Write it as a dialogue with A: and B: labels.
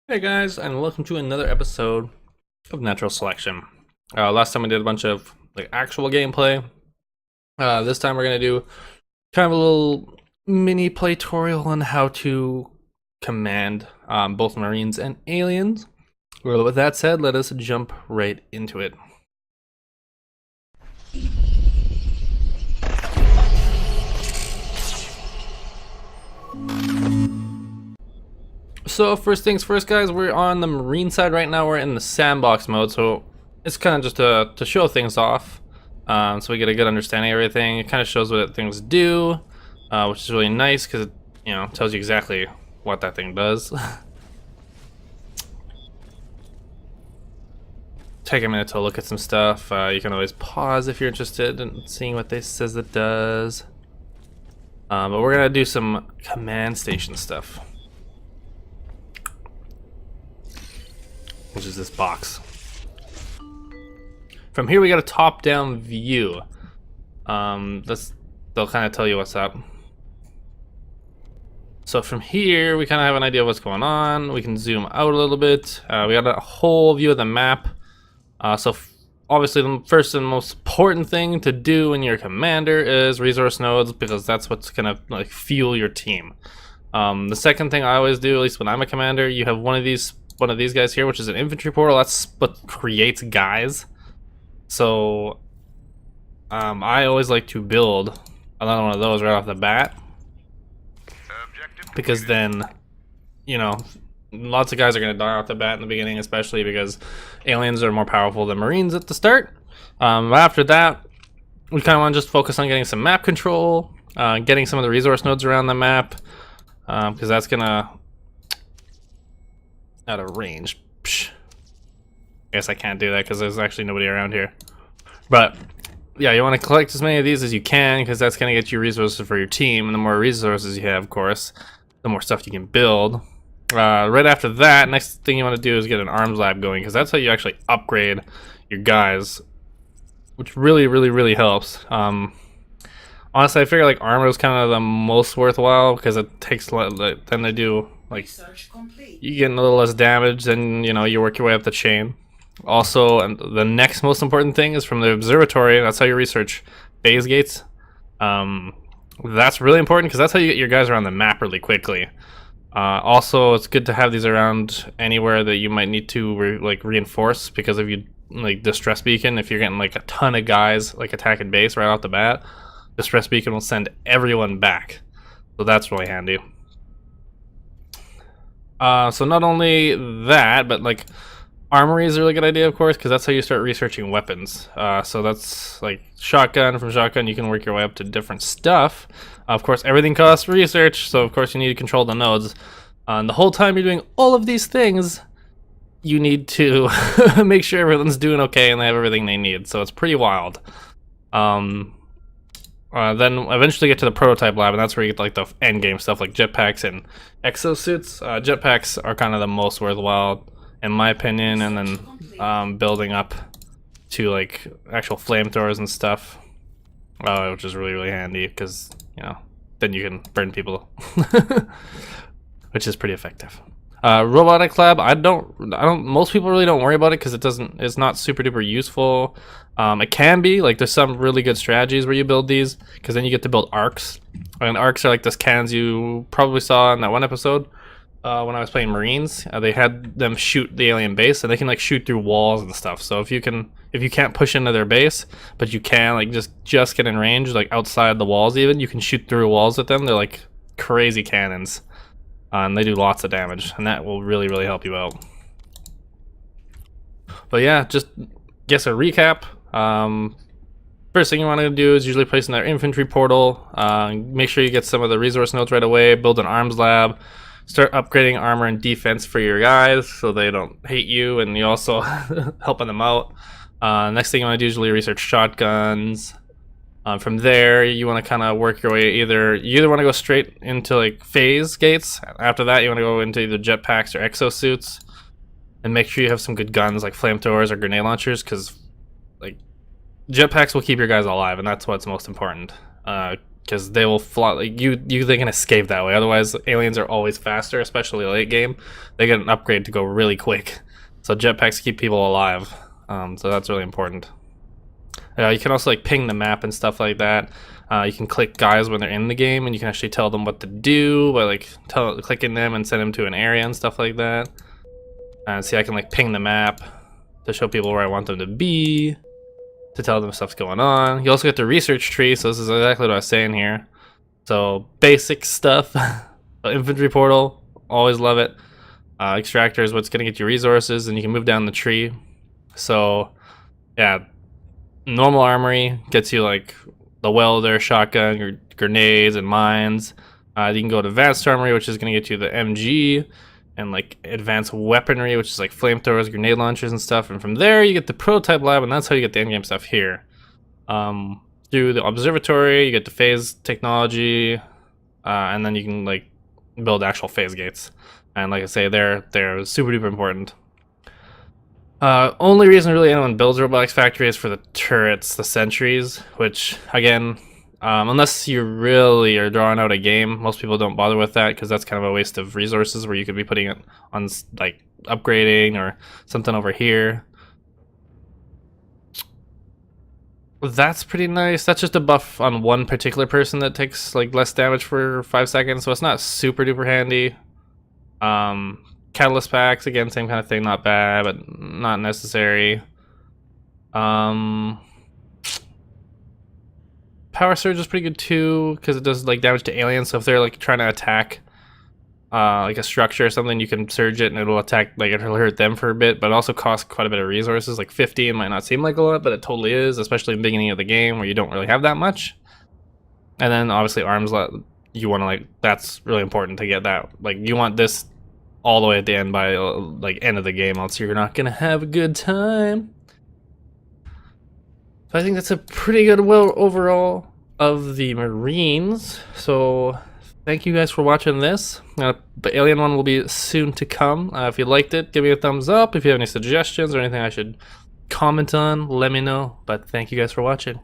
A: Hey guys, and welcome to another episode of Natural Selection. Last time we did a bunch of actual gameplay. This time we're gonna do kind of a little mini playtutorial on how to command both Marines and aliens. Well, with that said, let us jump right into it. So first things first, guys, we're on the Marine side right now. We're in the sandbox mode, so it's kind of just to show things off, so we get a good understanding of everything. It kind of shows what things do, which is really nice because it tells you exactly what that thing does. Take a minute to look at some stuff. You can always pause if you're interested in seeing what this says it does. But we're gonna do some command station stuff, which is this box. From here we got a top-down view. They'll kind of tell you what's up. So from here we kind of have an idea of what's going on. We can zoom out a little bit. We got a whole view of the map. Obviously the first and most important thing to do when you're a commander is resource nodes, because that's what's gonna fuel your team. The second thing I always do, at least when I'm a commander, you have one of these guys here, which is an infantry portal. That's what creates guys. So I always like to build another one of those right off the bat, because then lots of guys are going to die off the bat in the beginning, especially because aliens are more powerful than Marines at the start. After that, we kind of want to just focus on getting some map control, getting some of the resource nodes around the map, because that's gonna out of range. Psh. I guess I can't do that because there's actually nobody around here. But yeah, you want to collect as many of these as you can, because that's going to get you resources for your team, and the more resources you have, of course, the more stuff you can build. Right after that, next thing you want to do is get an arms lab going, because that's how you actually upgrade your guys, which really helps. Honestly, I figure armor is kind of the most worthwhile, because it takes then they do you get a little less damage, and you work your way up the chain. Also, and the next most important thing is from the observatory. That's how you research phase gates. That's really important, because that's how you get your guys around the map really quickly. Also, it's good to have these around anywhere that you might need to reinforce, because if you distress beacon, if you're getting a ton of guys attacking base right off the bat, distress beacon will send everyone back. So that's really handy. So not only that, but armory is a really good idea, of course, because that's how you start researching weapons. So that's shotgun. From shotgun you can work your way up to different stuff. Of course, everything costs research, so of course you need to control the nodes. And the whole time you're doing all of these things, you need to make sure everyone's doing okay and they have everything they need. So it's pretty wild. Then eventually get to the prototype lab, and that's where you get the end game stuff like jetpacks and exosuits. Jetpacks are kind of the most worthwhile, in my opinion, and then building up to actual flamethrowers and stuff, which is really handy, because then you can burn people, which is pretty effective. Robotic lab, most people really don't worry about it, because it's not super duper useful. It can be there's some really good strategies where you build these, because then you get to build arcs, and arcs are this cannons you probably saw in that one episode when I was playing Marines. They had them shoot the alien base, and they can shoot through walls and stuff. So if you can't push into their base, but you can just get in range, outside the walls, even you can shoot through walls with them. They're crazy cannons. And they do lots of damage, and that will really help you out. But yeah, just guess a recap. First thing you want to do is usually place in their infantry portal. Make sure you get some of the resource nodes right away. Build an arms lab. Start upgrading armor and defense for your guys, so they don't hate you, and you also helping them out. Next thing you want to do is usually research shotguns. From there, you want to kind of work your way. You either want to go straight into phase gates. After that, you want to go into either jetpacks or exosuits, and make sure you have some good guns like flamethrowers or grenade launchers, because jetpacks will keep your guys alive, and that's what's most important. because they will fly. Like they can escape that way. Otherwise, aliens are always faster, especially late game. They get an upgrade to go really quick. So jetpacks keep people alive. So that's really important. You can also like ping the map and stuff like that. You can click guys when they're in the game, and you can actually tell them what to do by like clicking them and send them to an area and stuff like that. And see, I can like ping the map to show people where I want them to be, to tell them stuff's going on. You also get the research tree, so this is exactly what I was saying here. So basic stuff. Infantry portal, always love it. Extractor is what's going to get you resources, and you can move down the tree. So yeah, normal armory gets you like the welder, shotgun, your grenades and mines. You can go to advanced armory, which is going to get you the MG and like advanced weaponry, which is like flamethrowers, grenade launchers and stuff. And from there you get the prototype lab, and that's how you get the endgame stuff here. Through the observatory you get the phase technology, and then you can like build actual phase gates. And like I say, they're super duper important. Only reason really anyone builds Robotics Factory is for the turrets, the sentries, which again, unless you really are drawing out a game, most people don't bother with that because that's kind of a waste of resources where you could be putting it on like upgrading or something over here. That's pretty nice. That's just a buff on one particular person that takes like less damage for 5 seconds, so it's not super duper handy. Catalyst packs, again, same kind of thing, not bad, but not necessary. Power surge is pretty good too, because it does like damage to aliens, so if they're like trying to attack like a structure or something, you can surge it and it'll attack, like it'll hurt them for a bit, but it also costs quite a bit of resources, like 50. It might not seem like a lot, but it totally is, especially in the beginning of the game where you don't really have that much. And then obviously arms, you want to like, that's really important to get that, like you want this all the way at the end by like end of the game, else you're not gonna have a good time. So I think that's a pretty good overall of the Marines. So thank you guys for watching this. The alien one will be soon to come. If you liked it, give me a thumbs up. If you have any suggestions or anything I should comment on, let me know. But thank you guys for watching.